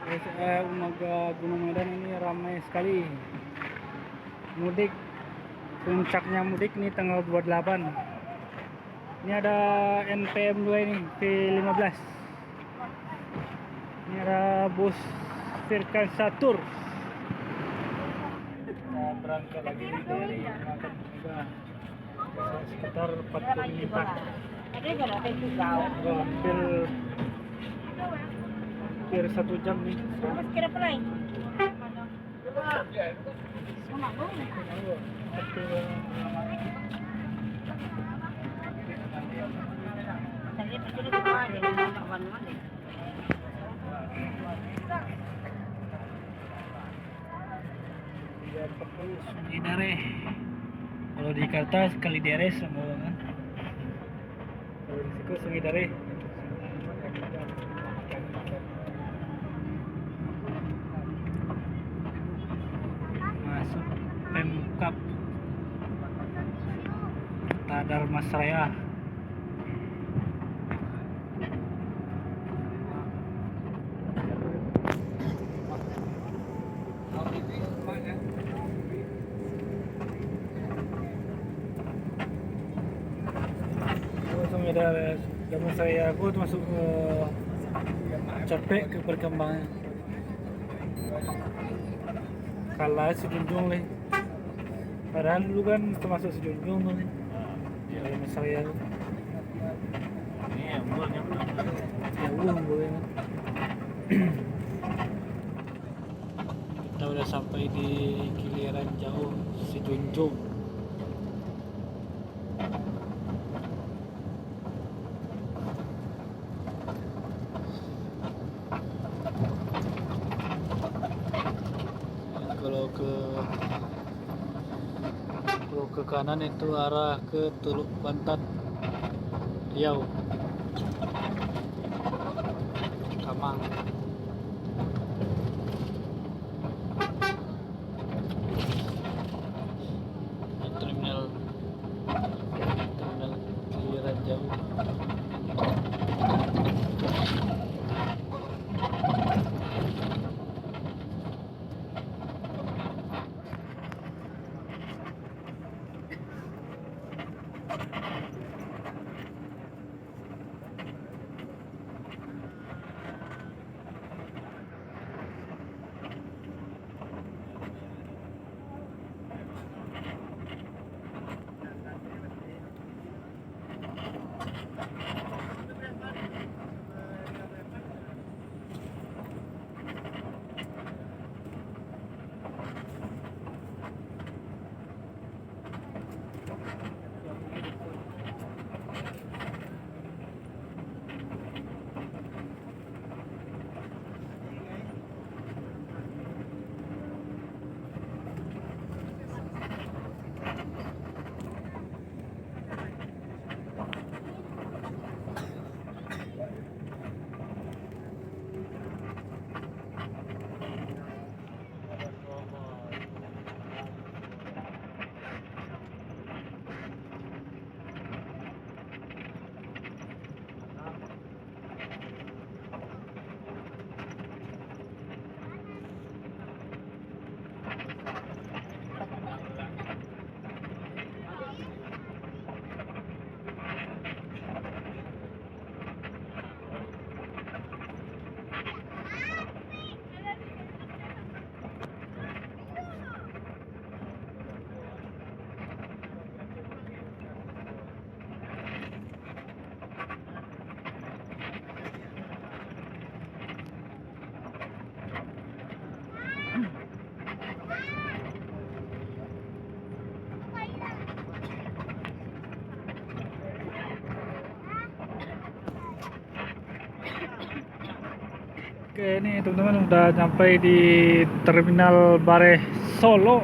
Guys, Gunung Medan ini ramai sekali mudik. Puncaknya mudik ini tanggal 28. Ini ada NPM 2 ini V15. Ini ada bus Virkan Satur. Kita berangkat lagi dari Makan Mega. Sekitar 40 menitan. Hampir 1 jam nih. Kalideres. Kalau di Jakarta Kalideres sama kan. Kalau di situ Kalideres. Masuk Pemkap Kota Dharmasraya. Ada zaman aku masuk capek ke perkembangan kalah Sejunjung nih, padahal dulu kan termasuk Sejunjung tuh nih zaman saya ini ya boleh kan. Kita udah sampai di giliran jauh Sejunjung. Kalau ke kanan itu arah ke Teluk Bantan, Riau, Kamang. Terminal giliran jauh. Oke, ini teman-teman udah sampai di Terminal Bare Solo,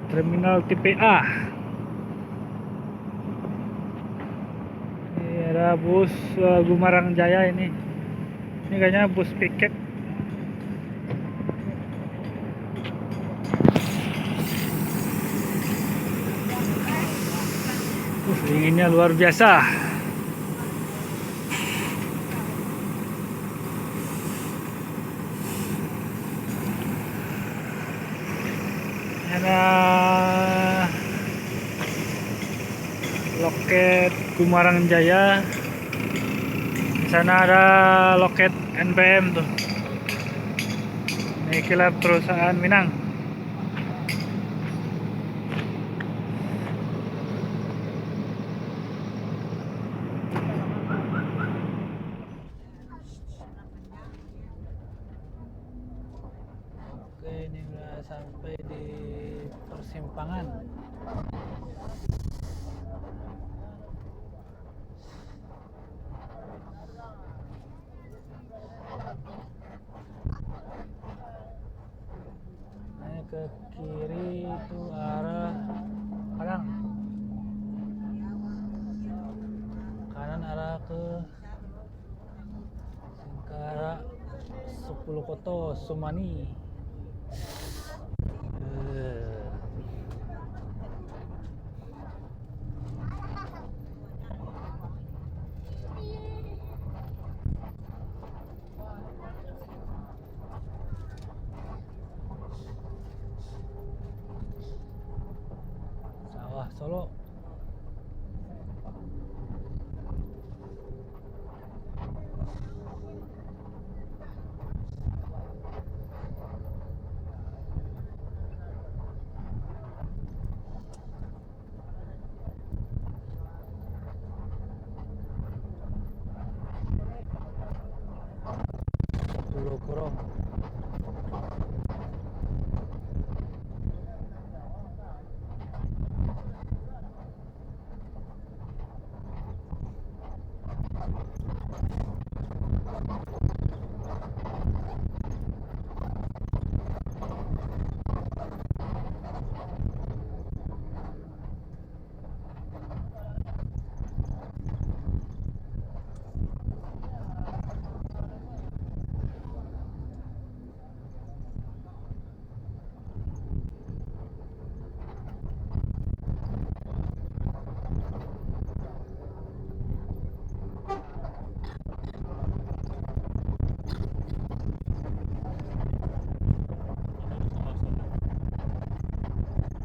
Terminal tipe A. Ini ada bus Gumarang Jaya ini. Ini kayaknya bus piket. Dinginnya luar biasa. ada loket Gumarang Jaya. Di sana ada loket NPM tuh. Ini kilat perusahaan Minang. Oke, ini udah sampai di persimpangan. Nah, ke kiri itu arah Padang, kanan arah ke Singkara 10 Koto Sumani. Sawah Solo. Pulau Kurong.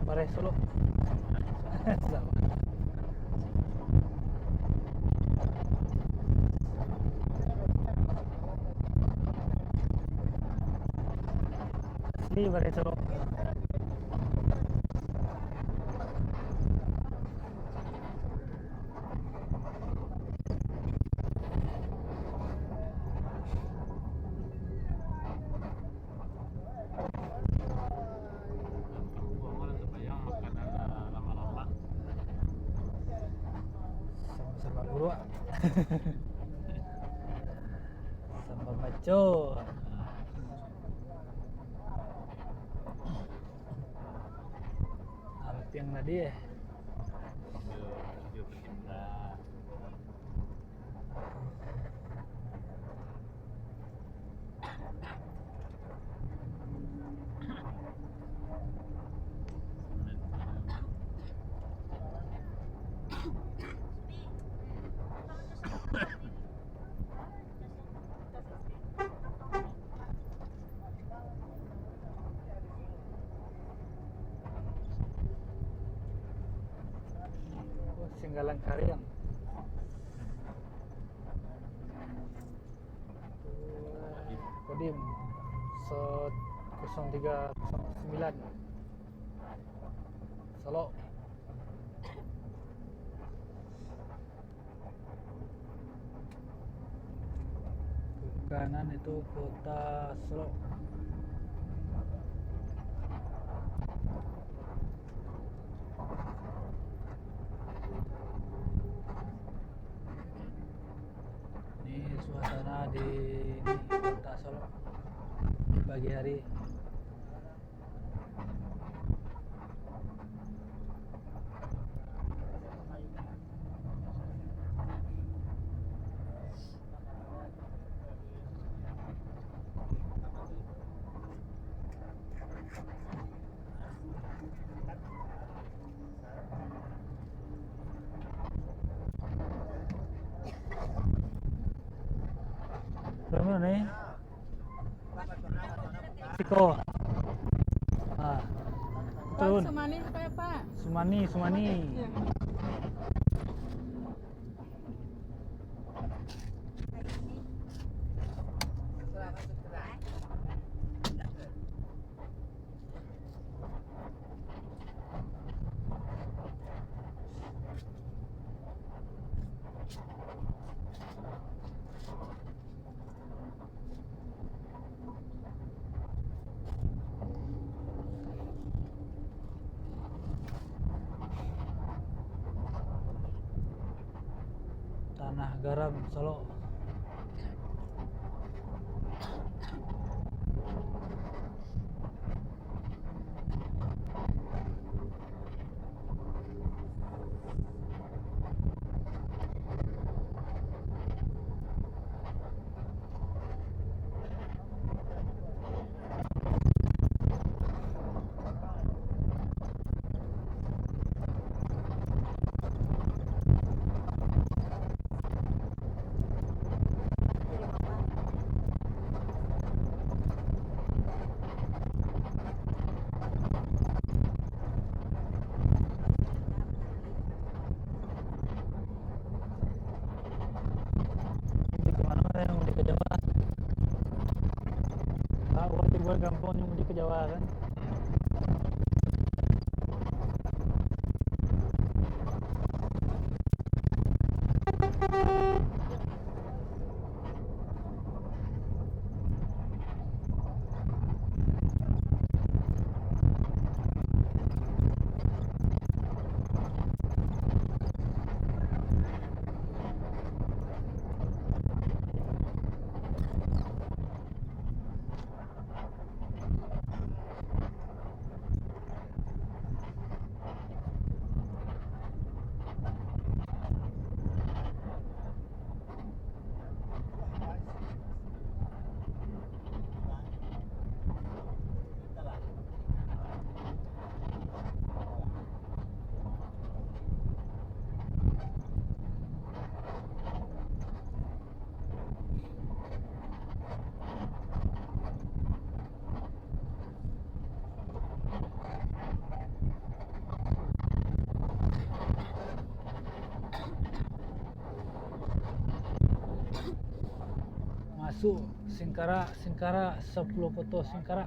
Balai Solo. Asli Balai Solo. Sama-sama guru. Sama maco. Alpiang tadi ya. Singgalang Karyang. Kodim 0309 Solo. Ke kanan itu kota Solo. Ini suasana di kota Solo di pagi hari. Berapa nih? Siko. Ah. turun. Sumani supaya Pak. Sumani. Iya. Tanah Garam Solo. Mudik kemana yang mudik ke Jawa? Tahu waktu gue gampang yang mudik ke Jawa kan? Masuk Singkara 10 foto Singkara.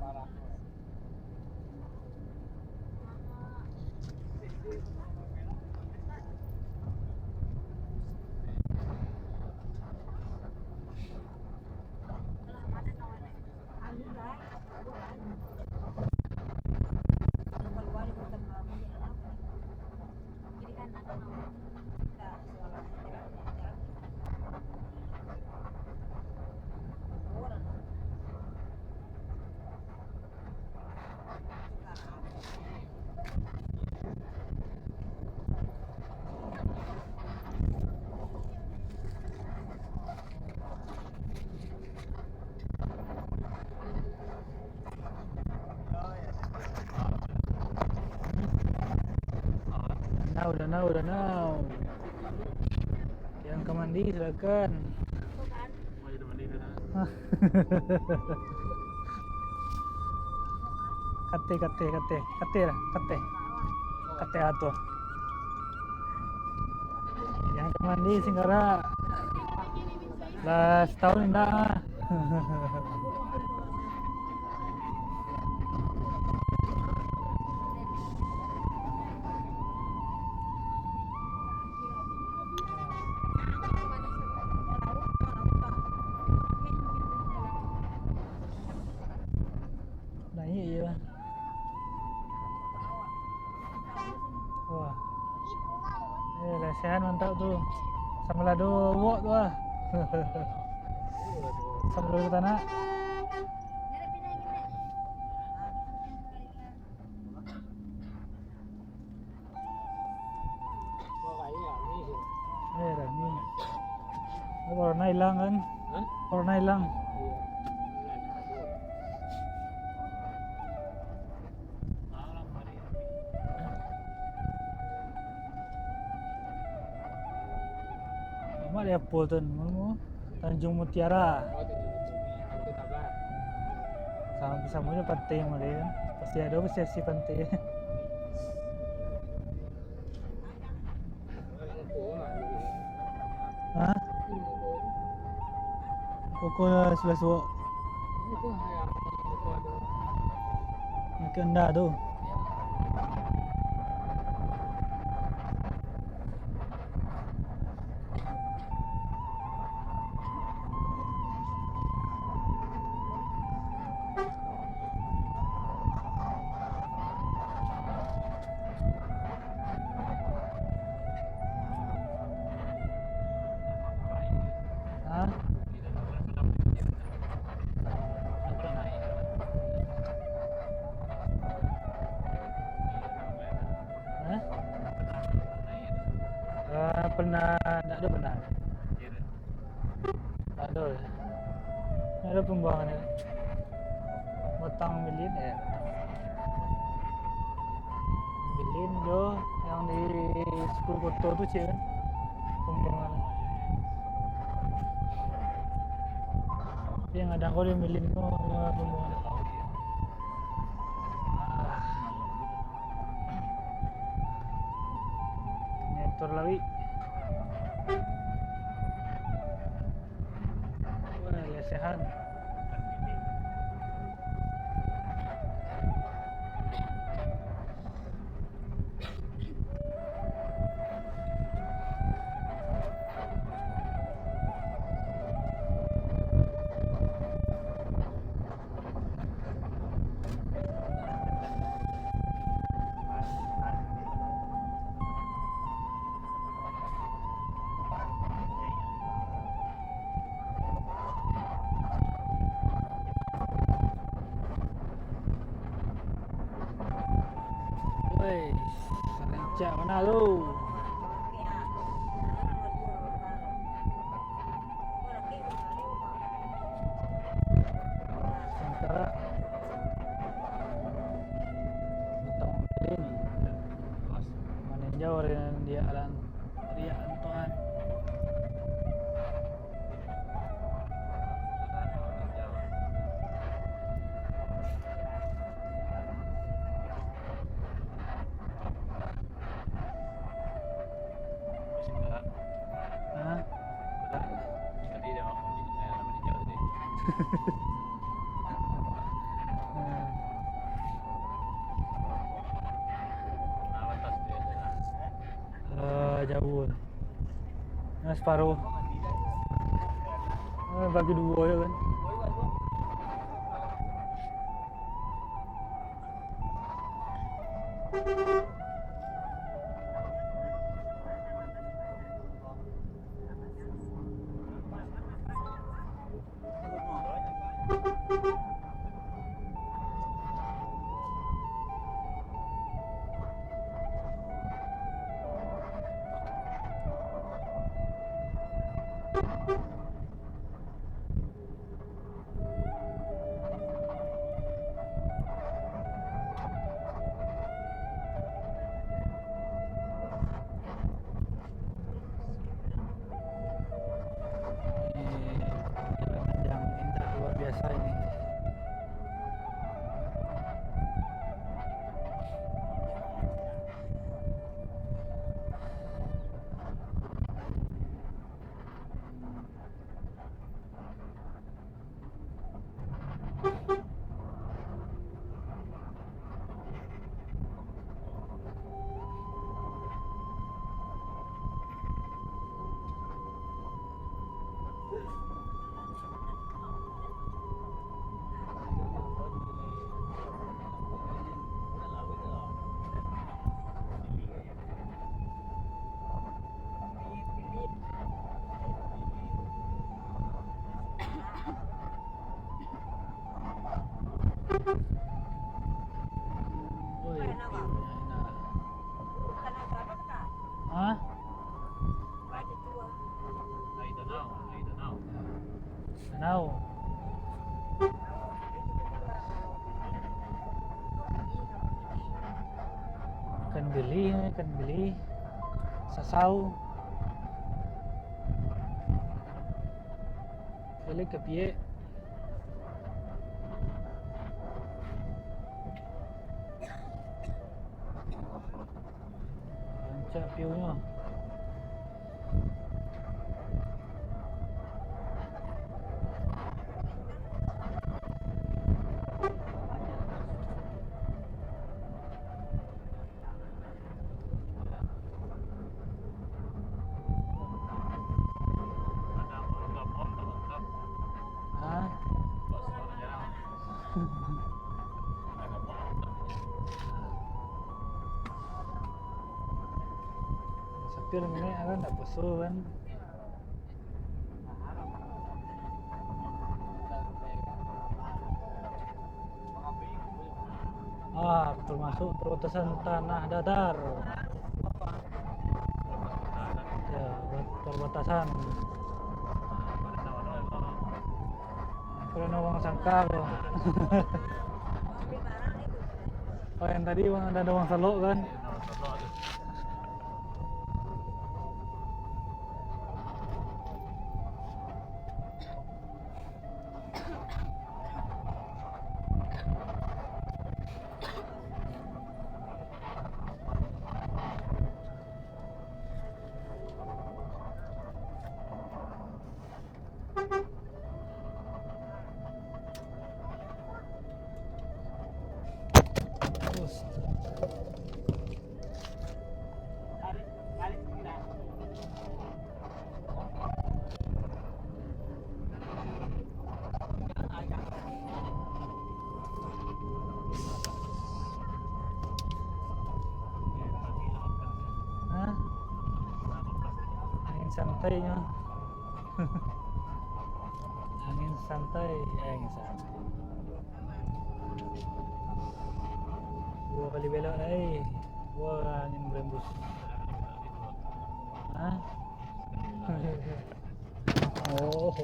Danau. Yang ke mandi silakan. Kate atuh. Yang ke mandi Singkara. Lah setahun indah. Nah iya. Wah. Lesehan mantap tuh. Sama lado wok tuh ah. Sama lado tanah. Rami. Corona hilang kan? Corona hilang. Mak dia Polton, Tanjung Mutiara. Sama bisa pantai malah kan. Pasti ada prosesi pantai. pukul 11 wo. Itu yang itu ada. Yang keendah tuh. Hah? Hah? Pernah, enggak ada pernah. Tak ada. Ada pembuangannya. Batang milin ya. Milin jo yang di Sepuluh Koto tuh sih kan. Pembuangan. Yang ada kau di milin tuh pembuangan. Nyetor lagi. Wah, lesehan. Woi, Sarincak mana lu? Sementara Batang milin. Mana jauh dengan dia alam dia antoan. Hah? Jauh. Nah, separuh. Bagi dua ya kan. Yang indah luar biasa ini. Woi, enak. Hah? Tahu. Ikan beli, sasau. Beli ke piye? Rancak piunya. Sapir ini kan tak pusuh kan. Termasuk perbatasan tanah datar. Ya, perbatasan. Karena uang sangka loh. Oh yang tadi ada uang salok kan? Terus. Hah? Angin santainya. Angin santai, angin santai. Dua kali belok wah angin berembus. Hah? Oh.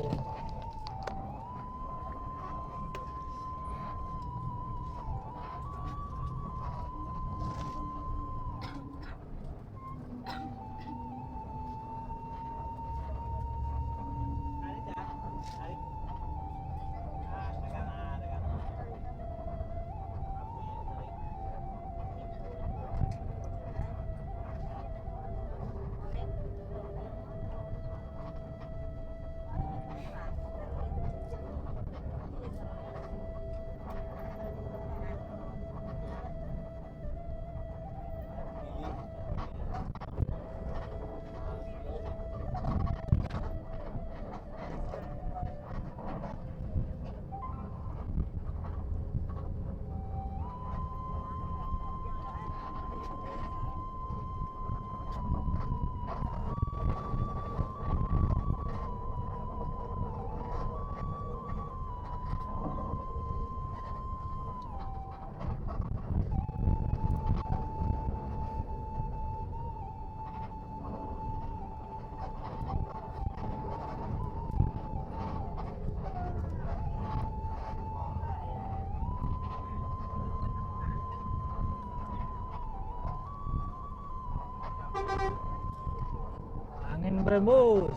Angin berembus.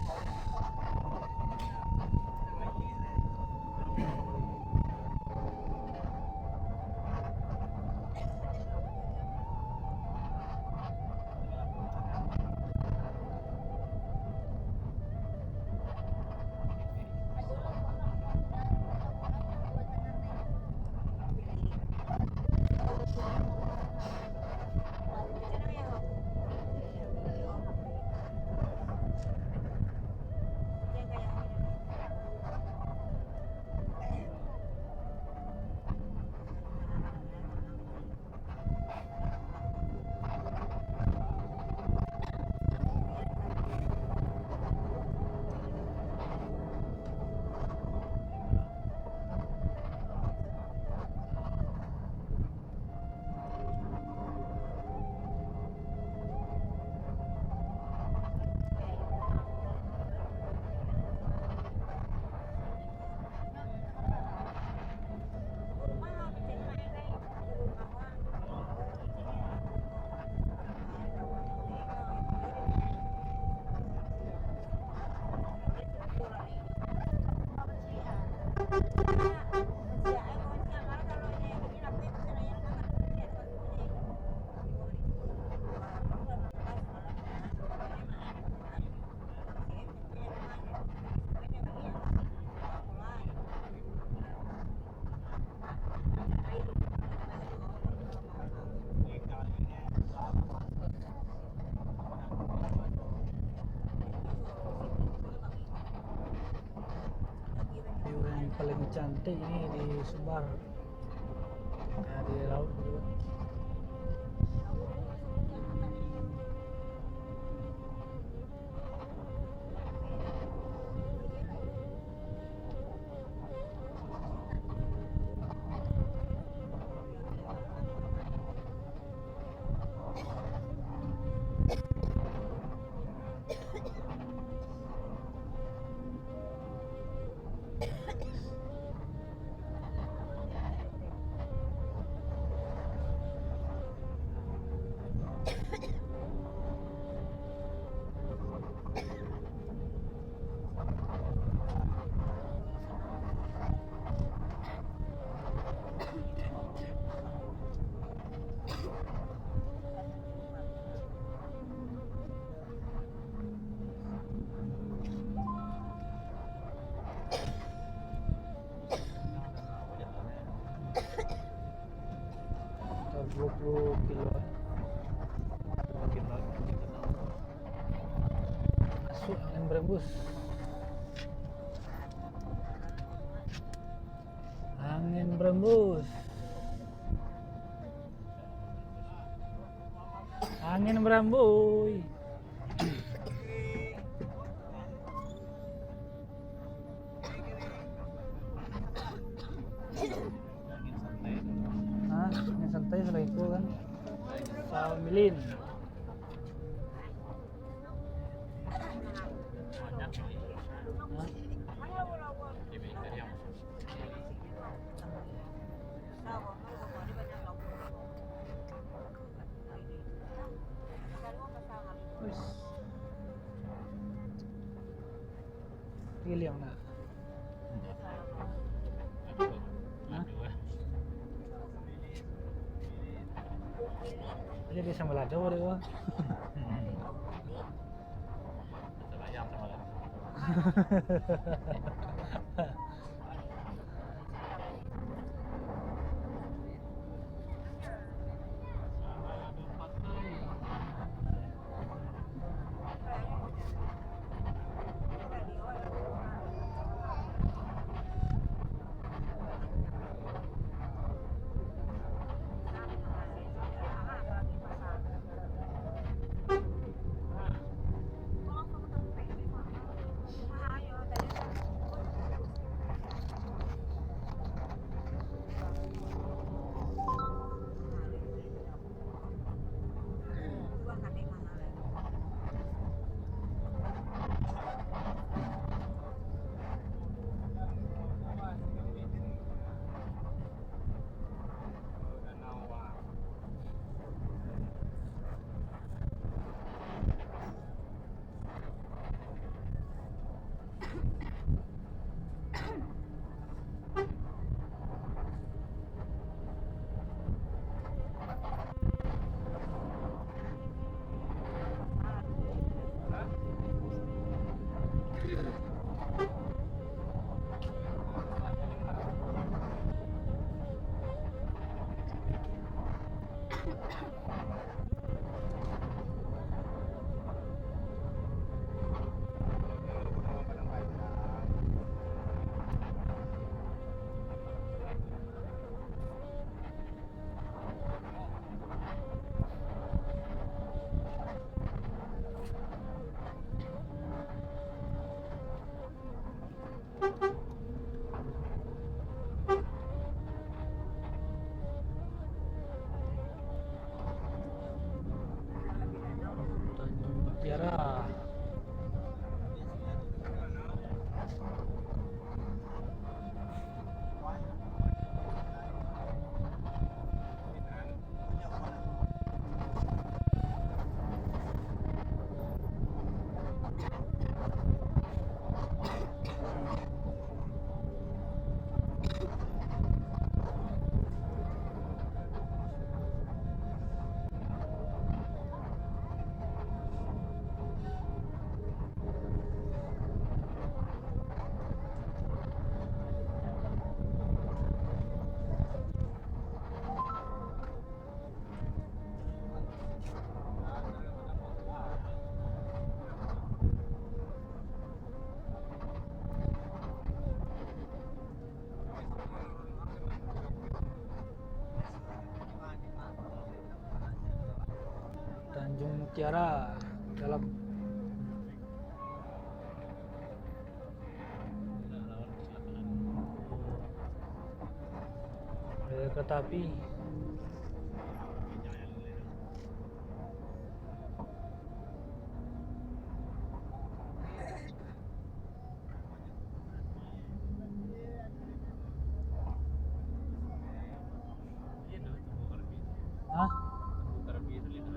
View yang paling cantik ini di Sumbar. Nah, di laut juga. Sekitar 20 kiloan. Masuk angin berembus. Angin berembus. Angin berambuy. Hah? Angin santai setelah itu kan. Sambilin. Wis. Pilih yang nak. Hah? Jadi sama lado deh wah. Ayam sama lagi. Mutiara dalam. lawan kecelakaan. Ada kereta api. Iya tuh tunggu Karbi. Hah? Tunggu Karbi itu lihat.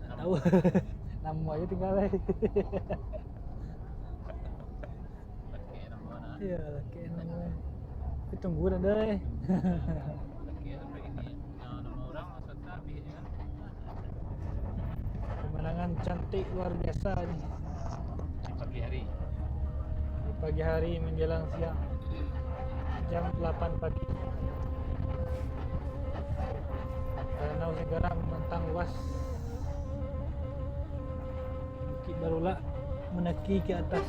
Nggak tahu. Nama aja tinggal aja. Laki nama mana? Iya, laki namanya. Itu tunggu dah deh. Laki sampai ini. Nama orang masa tapi ya kan. Pemandangan cantik luar biasa nih. Di pagi hari. Di pagi hari menjelang siang. Jam 8 pagi. Danau Segara membentang luas. Bukit Barula meneki ke atas.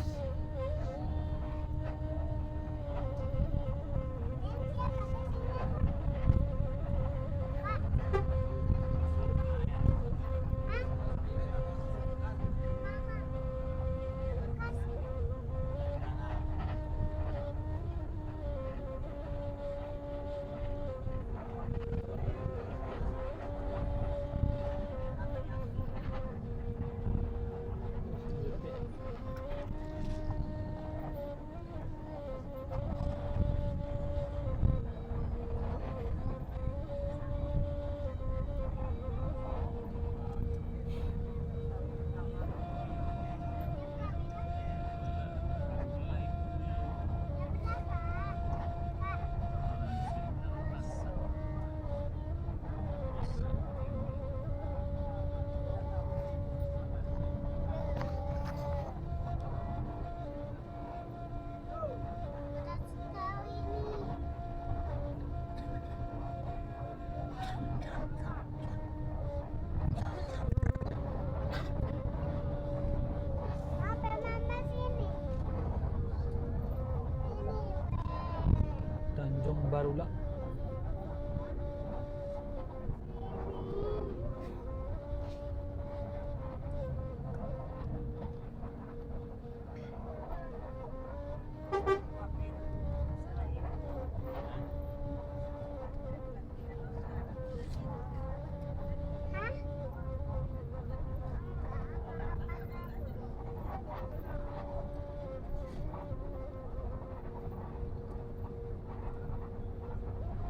Tanjung Barula.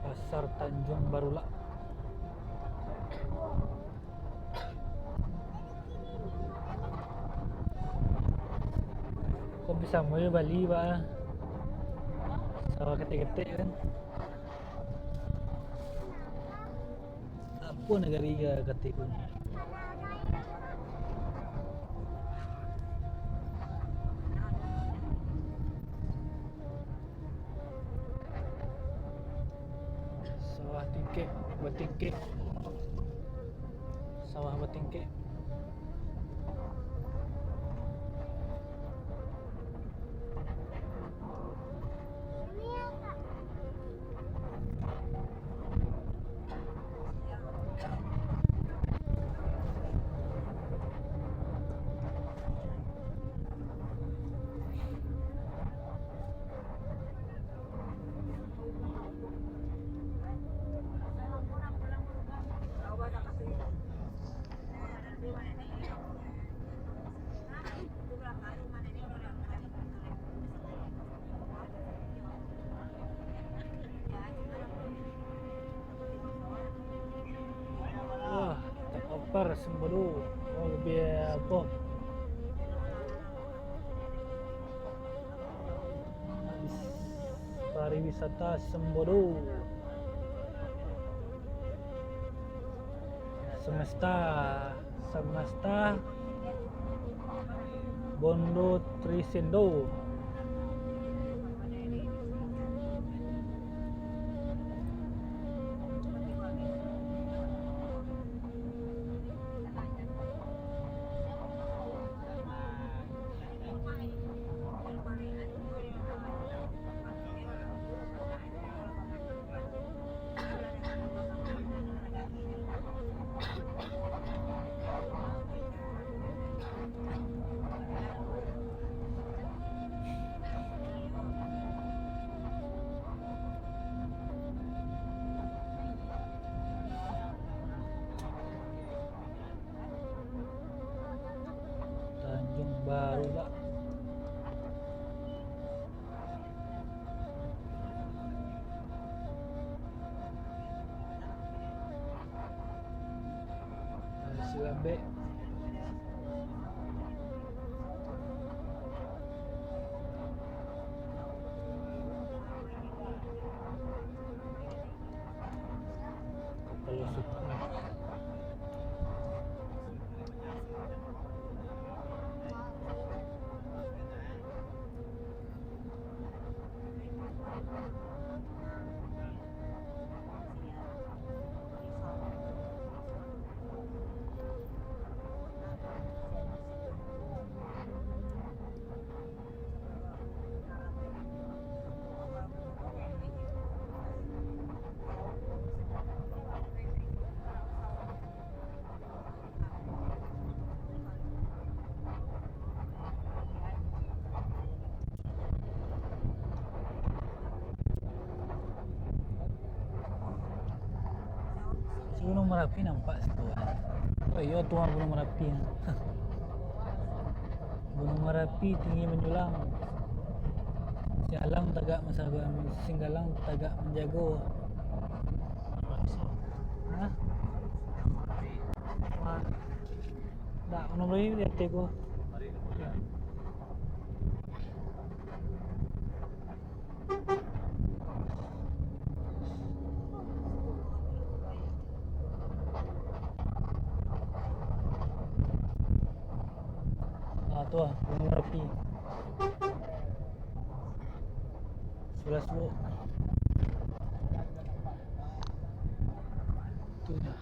Pasar Tanjung Barula. Kok bisa mau Bali pak? Sawah ketik-ketik kan? Apa negara iga ketik pun? Sawah tingkek, betingkek. Sawah betingkek. Wah, tak opar Sembulu. Oh, lebih apa? Pariwisata Sembulu. Semesta Bondo Trisendo. Baik. Kalau suka Gunung Merapi nampak situ kan. Oh iya tuan Gunung Merapi. Gunung Merapi tinggi menjulang. Sialang tagak masagan, singgalang tagak menjago. Hah? Wah. Tak nomor ini dia teko. Ya. Tu lah, Gunung Merapi. Sebelah suruh. Tu dah.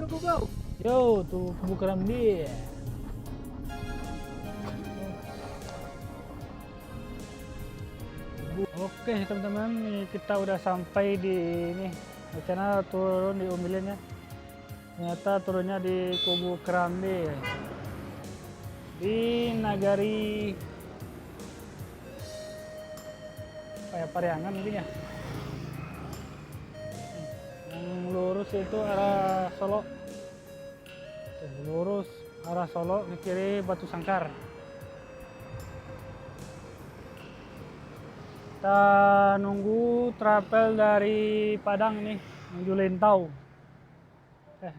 go. Yo, tuh Kubu Kerambi. Oke teman-teman, nih kita udah sampai di ini. Rencana turun di Umilin ya. Ternyata turunnya di Kubu Kerambi. Di Nagari kayak Pariangan mungkin ya. Yang lurus itu arah Solo. Tuh, lurus arah Solo, ke kiri Batu Sangkar. Kita nunggu travel dari Padang nih menuju Lentau.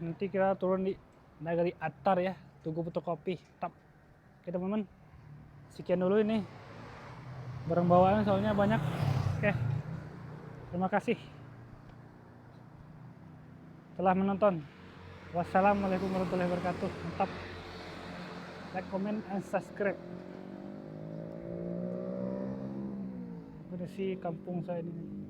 Nanti kita turun di Nagari Atar ya, Tugu Fotokopi. Tap. Oke teman-teman, sekian dulu ini barang bawaan soalnya banyak. Oke, terima kasih telah menonton. Wassalamualaikum warahmatullahi wabarakatuh. Mantap. Like, comment, and subscribe. Bersih kampung saya ini.